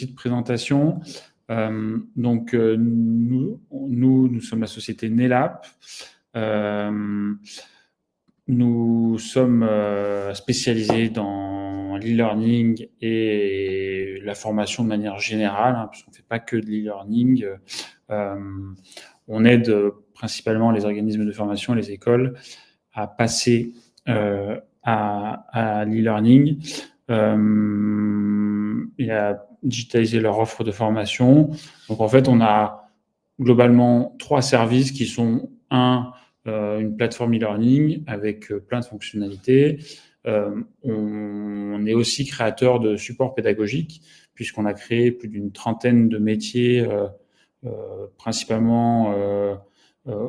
petite présentation. Nous sommes la société Nelap. Nous sommes spécialisés dans l'e-learning et la formation de manière générale, puisqu'on ne fait pas que de l'e-learning. On aide principalement les organismes de formation, les écoles, à passer à l'e-learning et à digitaliser leur offre de formation. Donc en fait, on a globalement 3 services qui sont une plateforme e-learning avec plein de fonctionnalités. On est aussi créateur de supports pédagogiques puisqu'on a créé plus d'une trentaine de métiers, principalement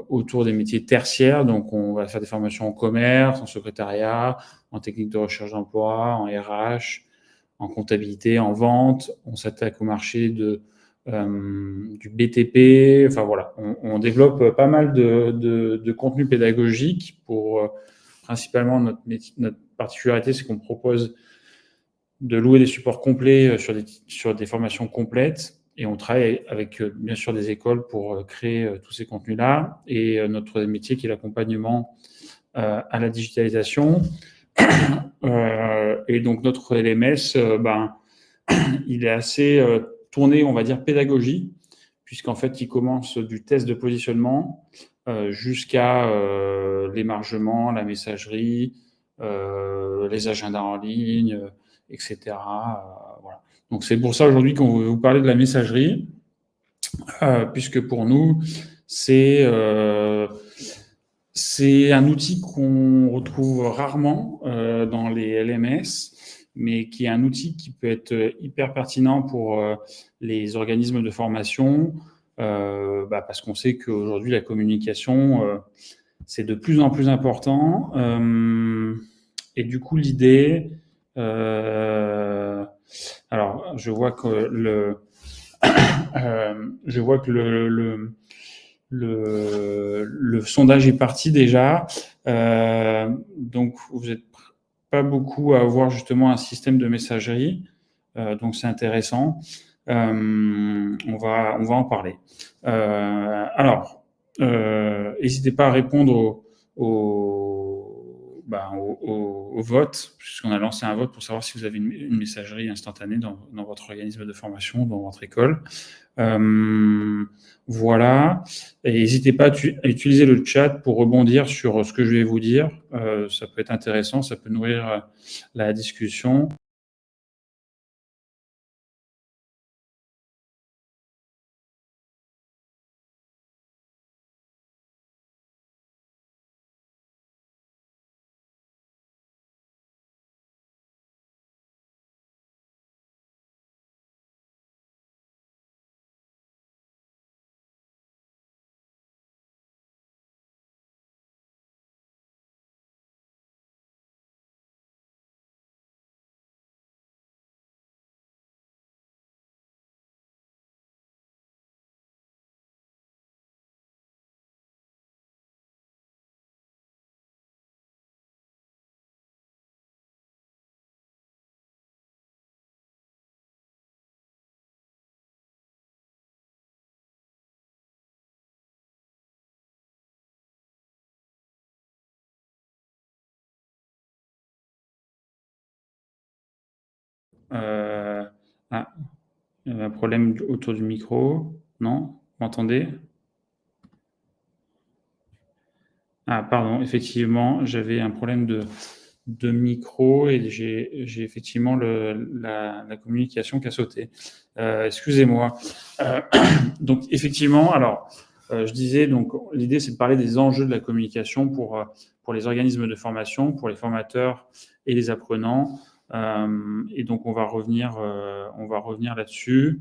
autour des métiers tertiaires. Donc, on va faire des formations en commerce, en secrétariat, en technique de recherche d'emploi, en RH, en comptabilité, en vente. On s'attaque au marché du BTP. Enfin voilà, on développe pas mal de contenu pédagogique pour principalement notre particularité, c'est qu'on propose de louer des supports complets sur des formations complètes. Et on travaille avec, bien sûr, des écoles pour créer tous ces contenus-là. Et notre métier qui est l'accompagnement à la digitalisation. Et donc, notre LMS, il est assez tourné, on va dire, pédagogie, puisqu'en fait, il commence du test de positionnement jusqu'à l'émargement, la messagerie, les agendas en ligne, etc. Voilà. Donc, c'est pour ça aujourd'hui qu'on veut vous parler de la messagerie, puisque pour nous, c'est un outil qu'on retrouve rarement dans les LMS, mais qui est un outil qui peut être hyper pertinent pour les organismes de formation, parce qu'on sait qu'aujourd'hui, la communication, c'est de plus en plus important. Et du coup, l'idée... alors, je vois que le sondage est parti déjà. Donc, vous n'êtes pas beaucoup à avoir justement un système de messagerie. Donc, c'est intéressant. On va en parler. Alors, n'hésitez pas à répondre au vote, puisqu'on a lancé un vote pour savoir si vous avez une messagerie instantanée dans votre organisme de formation, dans votre école. Voilà. Et n'hésitez pas à utiliser le chat pour rebondir sur ce que je vais vous dire. Ça peut être intéressant, ça peut nourrir la discussion. Il y avait un problème autour du micro. Non? Vous m'entendez? Ah, pardon, effectivement, j'avais un problème de micro et j'ai effectivement la communication qui a sauté. Excusez-moi. Donc, effectivement, alors, je disais, donc, l'idée, c'est de parler des enjeux de la communication pour les organismes de formation, pour les formateurs et les apprenants. Et donc, on va revenir là-dessus.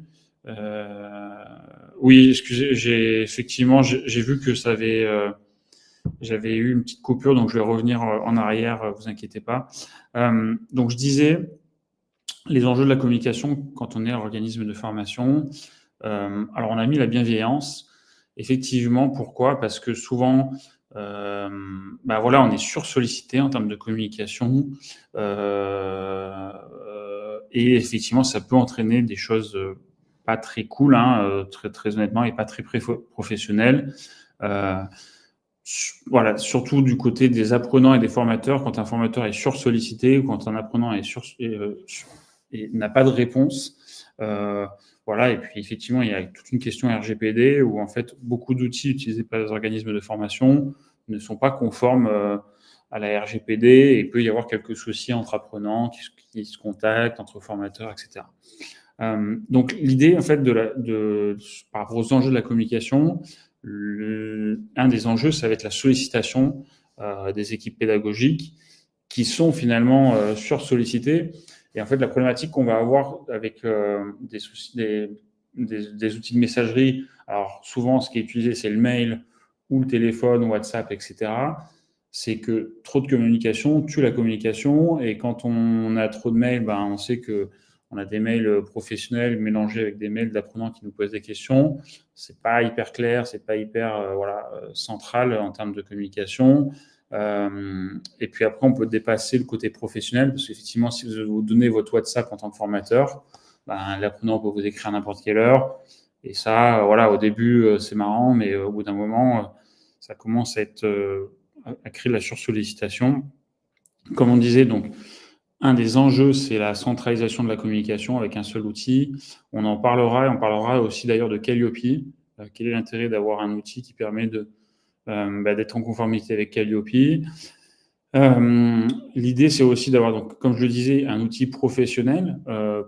Oui, excusez, j'ai vu que ça avait... j'avais eu une petite coupure, donc je vais revenir en arrière, vous inquiétez pas. Donc je disais, les enjeux de la communication quand on est organisme de formation. Alors on a mis la bienveillance. Effectivement, pourquoi? Parce que souvent, voilà, on est sursollicité en termes de communication. et effectivement, ça peut entraîner des choses pas très cool, hein, très honnêtement, et pas très professionnelles. Voilà, surtout du côté des apprenants et des formateurs, quand un formateur est sursollicité ou quand un apprenant est et n'a pas de réponse. Voilà, et puis effectivement, il y a toute une question RGPD où en fait beaucoup d'outils utilisés par les organismes de formation ne sont pas conformes à la RGPD et il peut y avoir quelques soucis entre apprenants qui se contactent, entre formateurs, etc. Donc l'idée en fait par rapport aux enjeux de la communication, un des enjeux, ça va être la sollicitation des équipes pédagogiques qui sont finalement sursollicitées. Et en fait, la problématique qu'on va avoir avec des outils de messagerie, alors souvent, ce qui est utilisé, c'est le mail ou le téléphone, WhatsApp, etc. C'est que trop de communication tue la communication. Et quand on a trop de mails, ben, on sait que on a des mails professionnels mélangés avec des mails d'apprenants qui nous posent des questions. C'est pas hyper clair, c'est pas hyper central en termes de communication. Et puis après, on peut dépasser le côté professionnel parce qu'effectivement, si vous donnez votre WhatsApp en tant que formateur, ben, l'apprenant peut vous écrire à n'importe quelle heure. Et ça, voilà, au début, c'est marrant, mais au bout d'un moment, ça commence à créer de la sursollicitation. Comme on disait, donc, un des enjeux, c'est la centralisation de la communication avec un seul outil. On en parlera et on parlera aussi d'ailleurs de Calliope. Quel est l'intérêt d'avoir un outil qui permet d'être en conformité avec Calliope? L'idée, c'est aussi d'avoir, donc, comme je le disais, un outil professionnel,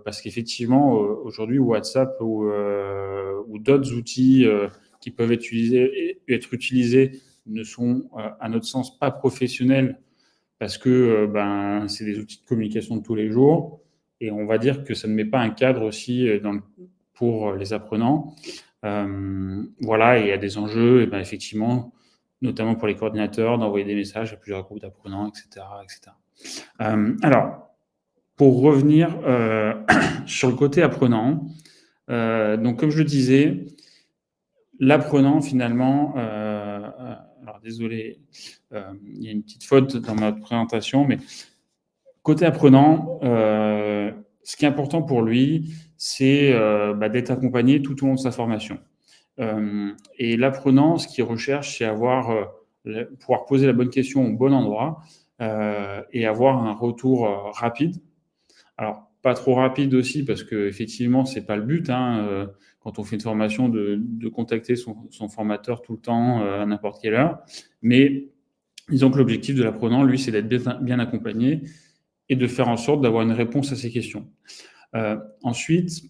parce qu'effectivement, aujourd'hui, WhatsApp ou d'autres outils qui peuvent être utilisés ne sont, à notre sens, pas professionnels parce que c'est des outils de communication de tous les jours. Et on va dire que ça ne met pas un cadre aussi pour les apprenants. Voilà, et il y a des enjeux, et effectivement, notamment pour les coordinateurs, d'envoyer des messages à plusieurs groupes d'apprenants, etc. etc. Alors, pour revenir sur le côté apprenant, donc comme je le disais, l'apprenant finalement, alors désolé, il y a une petite faute dans ma présentation, mais côté apprenant, ce qui est important pour lui, c'est d'être accompagné tout au long de sa formation. Et l'apprenant, ce qu'il recherche, c'est pouvoir poser la bonne question au bon endroit et avoir un retour rapide. Alors, pas trop rapide aussi, parce qu'effectivement, ce n'est pas le but, hein, quand on fait une formation, de contacter son formateur tout le temps, à n'importe quelle heure. Mais disons que l'objectif de l'apprenant, lui, c'est d'être bien accompagné et de faire en sorte d'avoir une réponse à ses questions. Ensuite,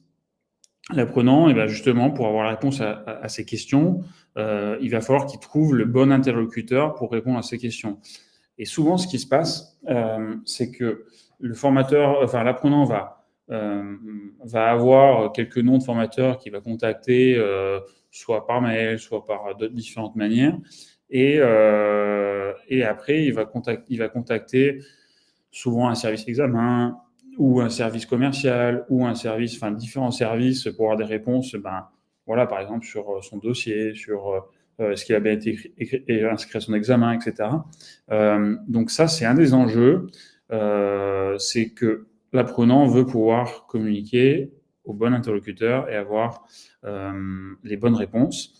l'apprenant, justement, pour avoir la réponse à ses questions, il va falloir qu'il trouve le bon interlocuteur pour répondre à ses questions. Et souvent, ce qui se passe, c'est que l'apprenant va avoir quelques noms de formateurs qu'il va contacter, soit par mail, soit par d'autres différentes manières. Et après, il va contacter souvent un service examen ou un service commercial ou différents services pour avoir des réponses, voilà, par exemple, sur son dossier, sur ce qui a bien été inscrit à son examen, etc. Donc ça, c'est un des enjeux, c'est que l'apprenant veut pouvoir communiquer au bon interlocuteur et avoir les bonnes réponses.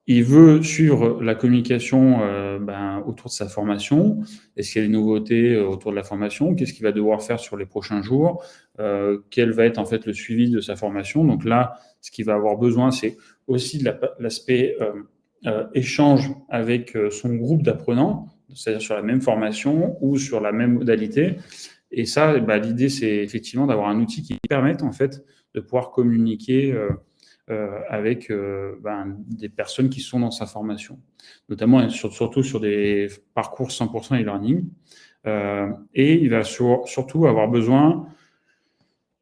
Il veut suivre la communication autour de sa formation. Est-ce qu'il y a des nouveautés autour de la formation? Qu'est-ce qu'il va devoir faire sur les prochains jours? Quel va être en fait le suivi de sa formation? Donc là, ce qu'il va avoir besoin, c'est aussi de l'aspect échange avec son groupe d'apprenants, c'est-à-dire sur la même formation ou sur la même modalité. Et ça, l'idée, c'est effectivement d'avoir un outil qui permette en fait de pouvoir communiquer avec des personnes qui sont dans sa formation, notamment surtout sur des parcours 100% e-learning. Et il va surtout avoir besoin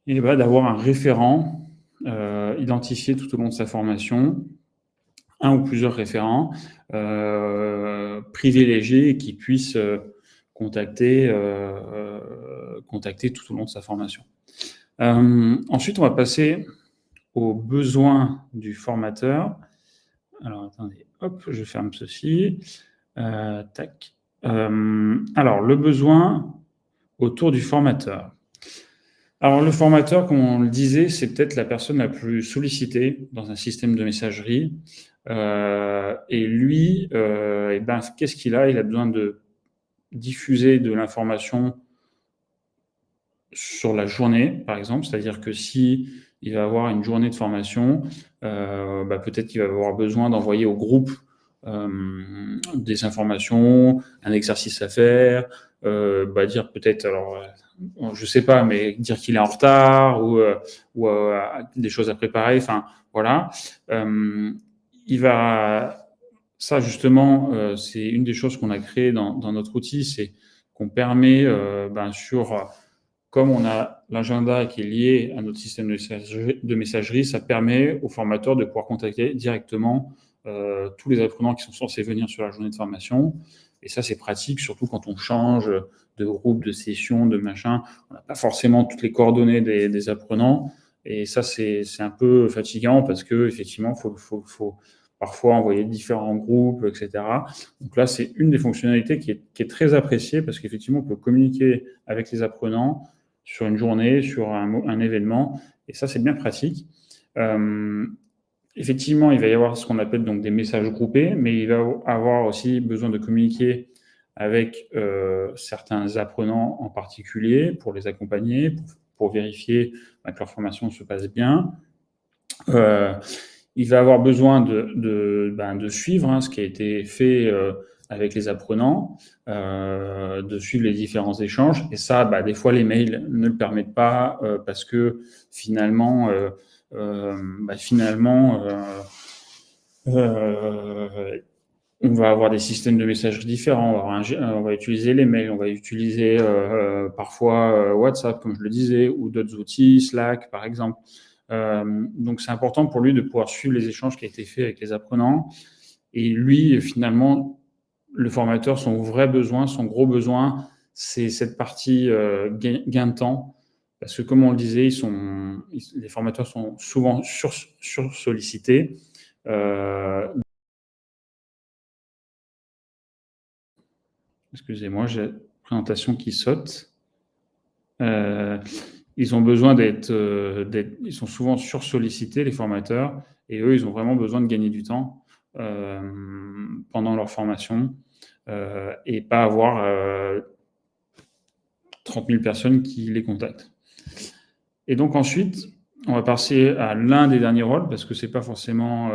d'avoir un référent identifié tout au long de sa formation, un ou plusieurs référents privilégiés qui puissent contacter tout au long de sa formation. Ensuite, on va passer aux besoins du formateur. Alors, attendez, hop, je ferme ceci. Tac. Alors, le besoin autour du formateur. Alors, le formateur, comme on le disait, c'est peut-être la personne la plus sollicitée dans un système de messagerie. Et lui, qu'est-ce qu'il a? Il a besoin de diffuser de l'information sur la journée, par exemple. C'est-à-dire que si il va avoir une journée de formation, peut-être qu'il va avoir besoin d'envoyer au groupe des informations, un exercice à faire, dire peut-être, alors, je sais pas, mais dire qu'il est en retard ou des choses à préparer. Enfin, voilà. Il va, ça justement, c'est une des choses qu'on a créé dans notre outil, c'est qu'on permet comme on a l'agenda qui est lié à notre système de messagerie, ça permet aux formateurs de pouvoir contacter directement tous les apprenants qui sont censés venir sur la journée de formation. Et ça, c'est pratique, surtout quand on change de groupe, de session, de machin. On n'a pas forcément toutes les coordonnées des apprenants. Et ça, c'est un peu fatigant parce que effectivement, faut parfois envoyer différents groupes, etc. Donc là, c'est une des fonctionnalités qui est très appréciée parce qu'effectivement, on peut communiquer avec les apprenants sur une journée, sur un événement. Et ça, c'est bien pratique. Effectivement, il va y avoir ce qu'on appelle donc des messages groupés, mais il va avoir aussi besoin de communiquer avec certains apprenants en particulier pour les accompagner, pour vérifier que leur formation se passe bien. Il va avoir besoin de suivre ce qui a été fait avec les apprenants, de suivre les différents échanges. Et ça, des fois, les mails ne le permettent pas parce que finalement, on va avoir des systèmes de messagerie différents. On va utiliser les mails, on va utiliser parfois WhatsApp, comme je le disais, ou d'autres outils, Slack, par exemple. Donc, c'est important pour lui de pouvoir suivre les échanges qui ont été faits avec les apprenants. Et lui, finalement, le formateur, son vrai besoin, son gros besoin, c'est cette partie gain de temps. Parce que, comme on le disait, les formateurs sont souvent sursollicités. Excusez-moi, j'ai la présentation qui saute. Ils ont besoin ils sont souvent sursollicités, les formateurs, et eux, ils ont vraiment besoin de gagner du temps pendant leur formation et pas avoir 30 000 personnes qui les contactent. Et donc ensuite, on va passer à l'un des derniers rôles, parce que c'est pas forcément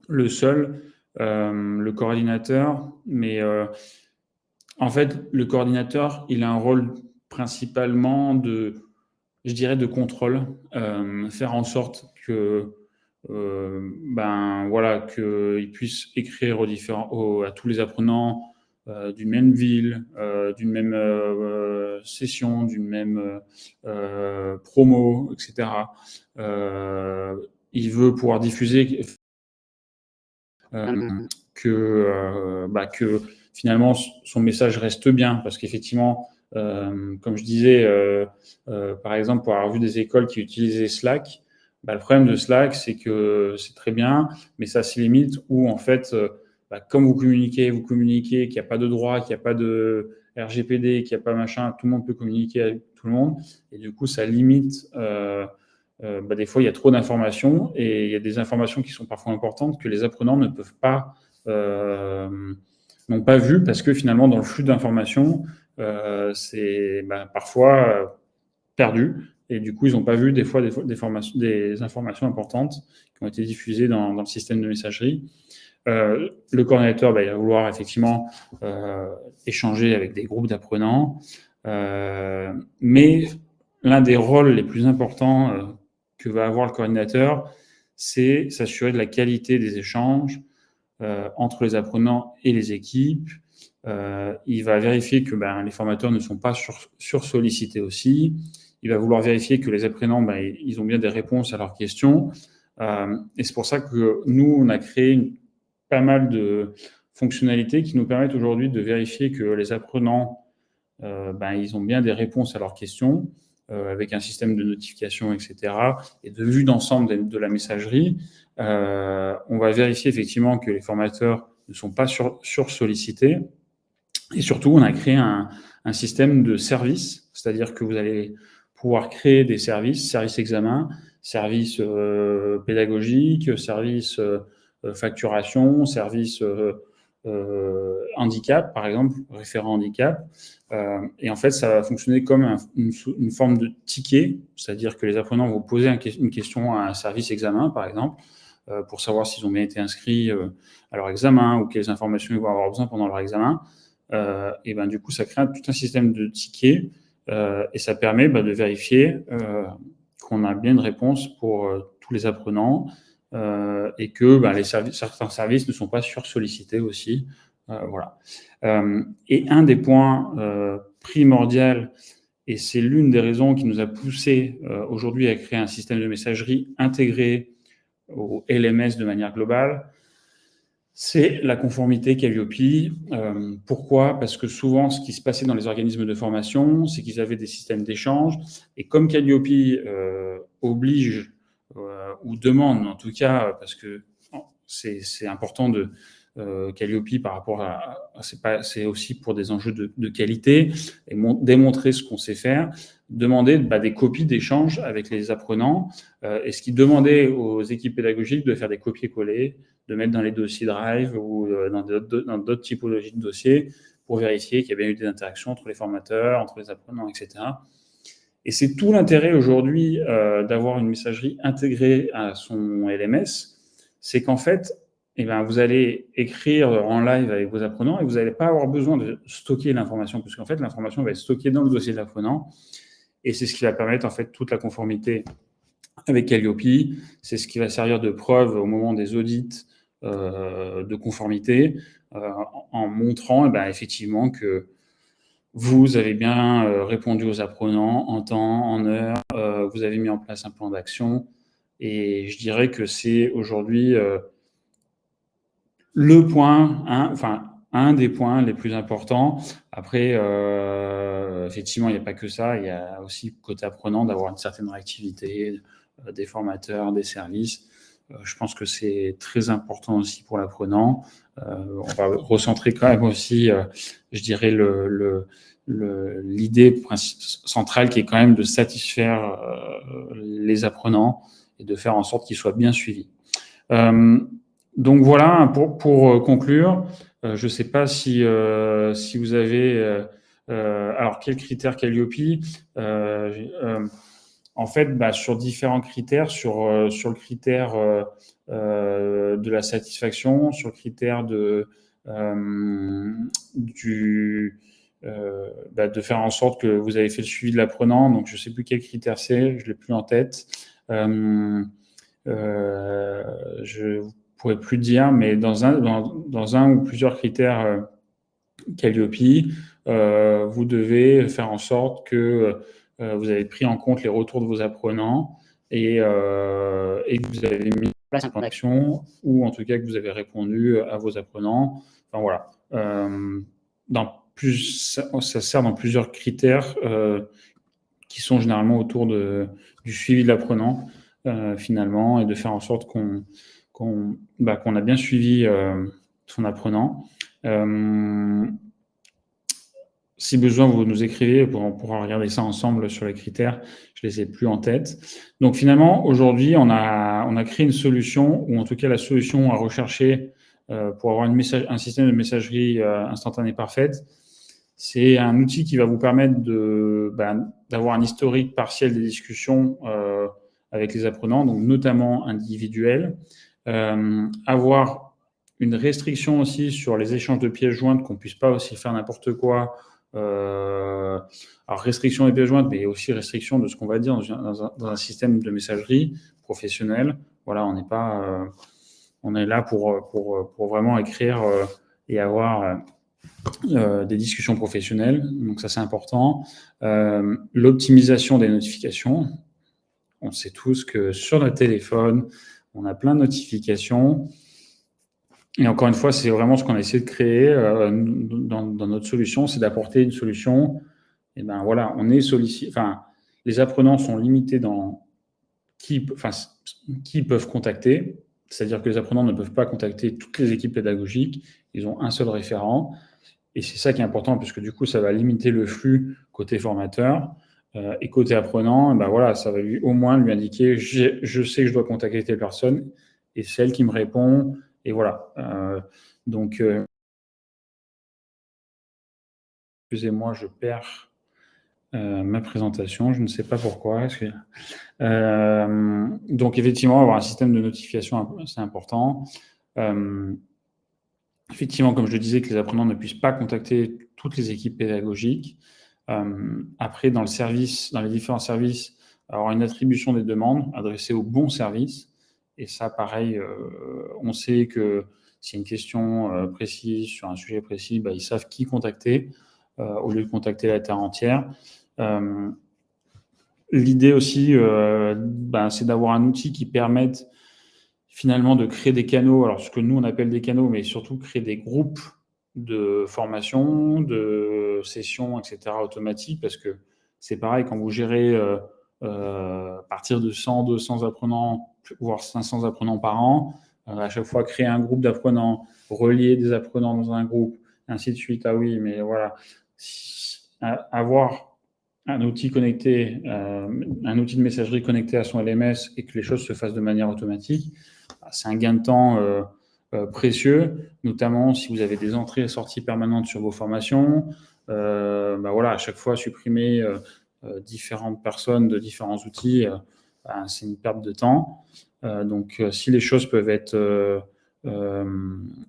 le seul, le coordinateur, mais en fait, le coordinateur, il a un rôle principalement je dirais, de contrôle, faire en sorte que qu'il puisse écrire à tous les apprenants d'une même ville, d'une même session, d'une même promo, etc. Il veut pouvoir diffuser que finalement son message reste bien, parce qu'effectivement, comme je disais, par exemple, pour avoir vu des écoles qui utilisaient Slack, le problème de Slack, c'est que c'est très bien, mais ça se limite où, en fait, comme vous communiquez, qu'il n'y a pas de droit, qu'il n'y a pas de RGPD, qu'il n'y a pas machin, tout le monde peut communiquer avec tout le monde, et du coup, ça limite. Des fois, il y a trop d'informations et il y a des informations qui sont parfois importantes que les apprenants ne peuvent pas, n'ont pas vues parce que finalement, dans le flux d'informations, c'est parfois perdu et du coup, ils n'ont pas vu des fois des informations importantes qui ont été diffusées dans le système de messagerie. Le coordinateur, il va vouloir effectivement échanger avec des groupes d'apprenants, mais l'un des rôles les plus importants que va avoir le coordinateur, c'est s'assurer de la qualité des échanges entre les apprenants et les équipes. Il va vérifier que les formateurs ne sont pas sursollicités aussi. Il va vouloir vérifier que les apprenants, ils ont bien des réponses à leurs questions. Et c'est pour ça que nous, on a créé pas mal de fonctionnalités qui nous permettent aujourd'hui de vérifier que les apprenants, ils ont bien des réponses à leurs questions avec un système de notification, etc. et de vue d'ensemble de la messagerie. On va vérifier effectivement que les formateurs ne sont pas sursollicités. Et surtout, on a créé un système de service, c'est-à-dire que vous allez pouvoir créer des services examen, services pédagogiques, services facturation, services handicap, par exemple, référent handicap. Et en fait, ça va fonctionner comme une forme de ticket, c'est-à-dire que les apprenants vont poser une question à un service examen, par exemple, pour savoir s'ils ont bien été inscrits à leur examen ou quelles informations ils vont avoir besoin pendant leur examen. Et ben, du coup, ça crée tout un système de tickets et ça permet de vérifier qu'on a bien une réponse pour tous les apprenants et que certains services ne sont pas sursollicités aussi. Voilà. Et un des points primordiaux, et c'est l'une des raisons qui nous a poussé aujourd'hui à créer un système de messagerie intégré au LMS de manière globale, c'est la conformité Calliope. Pourquoi ? Parce que souvent, ce qui se passait dans les organismes de formation, c'est qu'ils avaient des systèmes d'échange. Et comme Calliope oblige ou demande, en tout cas, parce que c'est important de Calliope par rapport à c'est aussi pour des enjeux de qualité et démontrer ce qu'on sait faire, demander des copies d'échange avec les apprenants et ce qui demandait aux équipes pédagogiques de faire des copier-coller, de mettre dans les dossiers Drive ou dans d'autres typologies de dossiers pour vérifier qu'il y a bien eu des interactions entre les formateurs, entre les apprenants, etc. Et c'est tout l'intérêt aujourd'hui d'avoir une messagerie intégrée à son LMS, c'est qu'en fait, vous allez écrire en live avec vos apprenants et vous n'allez pas avoir besoin de stocker l'information, puisqu'en fait, l'information va être stockée dans le dossier de l'apprenant. Et c'est ce qui va permettre en fait toute la conformité avec Calliope. C'est ce qui va servir de preuve au moment des audits de conformité en montrant effectivement que vous avez bien répondu aux apprenants en temps, en heure, vous avez mis en place un plan d'action. Et je dirais que c'est aujourd'hui le point, un des points les plus importants. Après, effectivement, il n'y a pas que ça. Il y a aussi, côté apprenant, d'avoir une certaine réactivité des formateurs, des services. Je pense que c'est très important aussi pour l'apprenant. On va recentrer quand même aussi, je dirais, l'idée centrale qui est quand même de satisfaire les apprenants et de faire en sorte qu'ils soient bien suivis. Donc voilà, pour conclure, je ne sais pas si vous avez... alors, quels critères Calliope en fait, sur différents critères, sur le critère de la satisfaction, sur le critère de faire en sorte que vous avez fait le suivi de l'apprenant. Donc, je ne sais plus quel critère c'est, je ne l'ai plus en tête. Je ne pourrais plus dire, mais dans un ou plusieurs critères Calliope, vous devez faire en sorte que vous avez pris en compte les retours de vos apprenants et que vous avez mis en place un plan d'action ou en tout cas que vous avez répondu à vos apprenants. Enfin voilà. Ça sert dans plusieurs critères qui sont généralement autour du suivi de l'apprenant finalement et de faire en sorte qu'on a bien suivi son apprenant. Si besoin, vous nous écrivez, on pourra regarder ça ensemble sur les critères. Je ne les ai plus en tête. Donc finalement, aujourd'hui, on a créé une solution, ou en tout cas la solution à rechercher pour avoir un système de messagerie instantanée parfaite. C'est un outil qui va vous permettre d'avoir un historique partiel des discussions avec les apprenants, donc notamment individuels. Avoir une restriction aussi sur les échanges de pièces jointes, qu'on ne puisse pas aussi faire n'importe quoi. Alors, restriction des pièces jointes, mais aussi restriction de ce qu'on va dire dans un système de messagerie professionnel. Voilà, on est là pour vraiment écrire et avoir des discussions professionnelles. Donc ça, c'est important. L'optimisation des notifications. On sait tous que sur notre téléphone, on a plein de notifications. Et encore une fois, c'est vraiment ce qu'on a essayé de créer dans notre solution, c'est d'apporter une solution. Et voilà, on est sollicité. Enfin, les apprenants sont limités dans qui peuvent contacter. C'est-à-dire que les apprenants ne peuvent pas contacter toutes les équipes pédagogiques. Ils ont un seul référent. Et c'est ça qui est important, puisque du coup, ça va limiter le flux côté formateur. Et côté apprenant, ben voilà, ça va au moins lui indiquer, je sais que je dois contacter telle personne, et c'est elle qui me répond, et voilà. Donc, excusez-moi, je perds ma présentation, je ne sais pas pourquoi. Donc, effectivement, avoir un système de notification, c'est important. Effectivement, comme je le disais, que les apprenants ne puissent pas contacter toutes les équipes pédagogiques. Après, dans les différents services, avoir une attribution des demandes adressées au bon service. Et ça, pareil, on sait que s'il y a une question précise sur un sujet précis, ils savent qui contacter au lieu de contacter la terre entière. L'idée aussi, c'est d'avoir un outil qui permette finalement de créer des canaux, alors ce que nous on appelle des canaux, mais surtout créer des groupes de formation, de sessions, etc. automatiques, parce que c'est pareil, quand vous gérez à partir de 100, 200 apprenants, voire 500 apprenants par an, à chaque fois créer un groupe d'apprenants, relier des apprenants dans un groupe, ainsi de suite. Ah oui, mais voilà, avoir un outil connecté, un outil de messagerie connecté à son LMS et que les choses se fassent de manière automatique, c'est un gain de temps précieux, notamment si vous avez des entrées et sorties permanentes sur vos formations. Voilà, à chaque fois, supprimer différentes personnes de différents outils, c'est une perte de temps. Donc, si les choses peuvent être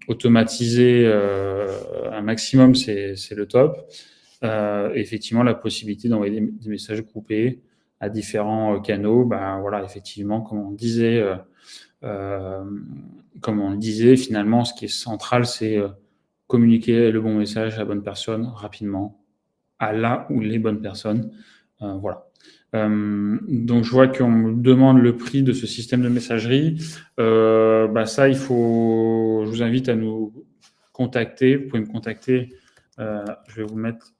automatisées un maximum, c'est le top. Effectivement, la possibilité d'envoyer des messages groupés à différents canaux, voilà, effectivement, comme on le disait, finalement, ce qui est central, c'est communiquer le bon message à la bonne personne rapidement, à la ou les bonnes personnes. Voilà. Donc, je vois qu'on me demande le prix de ce système de messagerie. Ça, je vous invite à nous contacter. Vous pouvez me contacter. Je vais vous mettre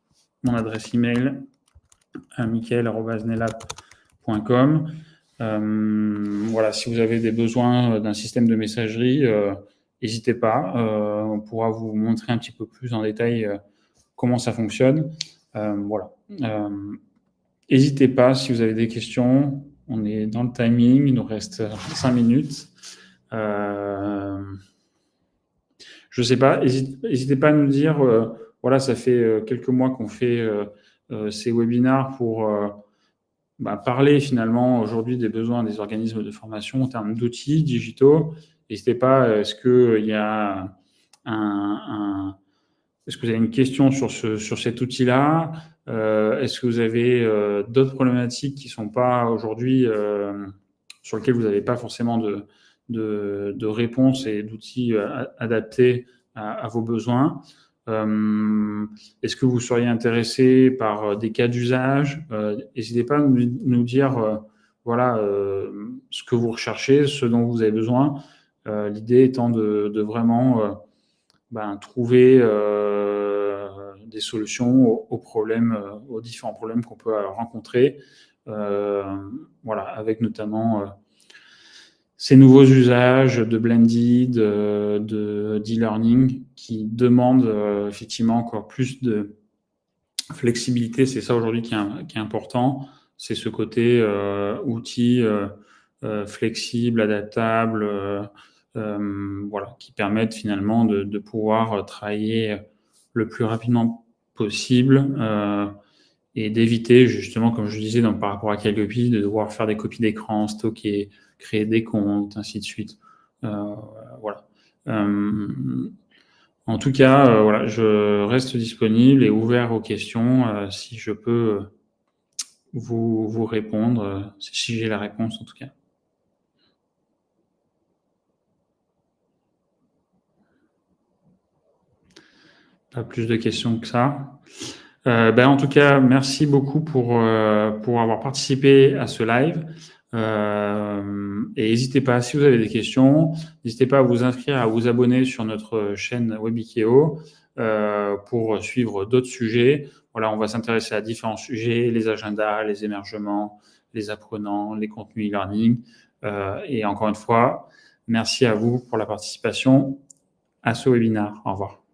mon adresse email à michael@snellap.com. Voilà, si vous avez des besoins d'un système de messagerie, n'hésitez pas. On pourra vous montrer un petit peu plus en détail comment ça fonctionne. Voilà. N'hésitez pas si vous avez des questions. On est dans le timing. Il nous reste 5 minutes. Je ne sais pas. N'hésitez pas à nous dire. Voilà, ça fait quelques mois qu'on fait ces webinars pour parler finalement aujourd'hui des besoins des organismes de formation en termes d'outils digitaux. N'hésitez pas. Est-ce que vous avez une question sur cet outil-là? Est-ce que vous avez d'autres problématiques qui ne sont pas aujourd'hui sur lesquelles vous n'avez pas forcément de réponse et d'outils adaptés à vos besoins? Est-ce que vous seriez intéressé par des cas d'usage? N'hésitez pas à nous dire voilà, ce que vous recherchez, ce dont vous avez besoin. L'idée étant de vraiment trouver des solutions aux problèmes, aux différents problèmes qu'on peut rencontrer. Voilà, avec notamment ces nouveaux usages de blended, de d'e-learning qui demandent effectivement encore plus de flexibilité. C'est ça aujourd'hui qui est important. C'est ce côté outil flexible, adaptable, voilà, qui permettent finalement de pouvoir travailler le plus rapidement possible et d'éviter justement, comme je disais, par rapport à Calliope, de devoir faire des copies d'écran, stocker, créer des comptes, ainsi de suite. Voilà. En tout cas, voilà, je reste disponible et ouvert aux questions si je peux vous répondre, si j'ai la réponse en tout cas. Pas plus de questions que ça. En tout cas, merci beaucoup pour avoir participé à ce live. Et n'hésitez pas, si vous avez des questions, n'hésitez pas à vous inscrire, à vous abonner sur notre chaîne Webikeo pour suivre d'autres sujets. Voilà, on va s'intéresser à différents sujets, les agendas, les émergements, les apprenants, les contenus e-learning. Et encore une fois, merci à vous pour la participation à ce webinaire. Au revoir.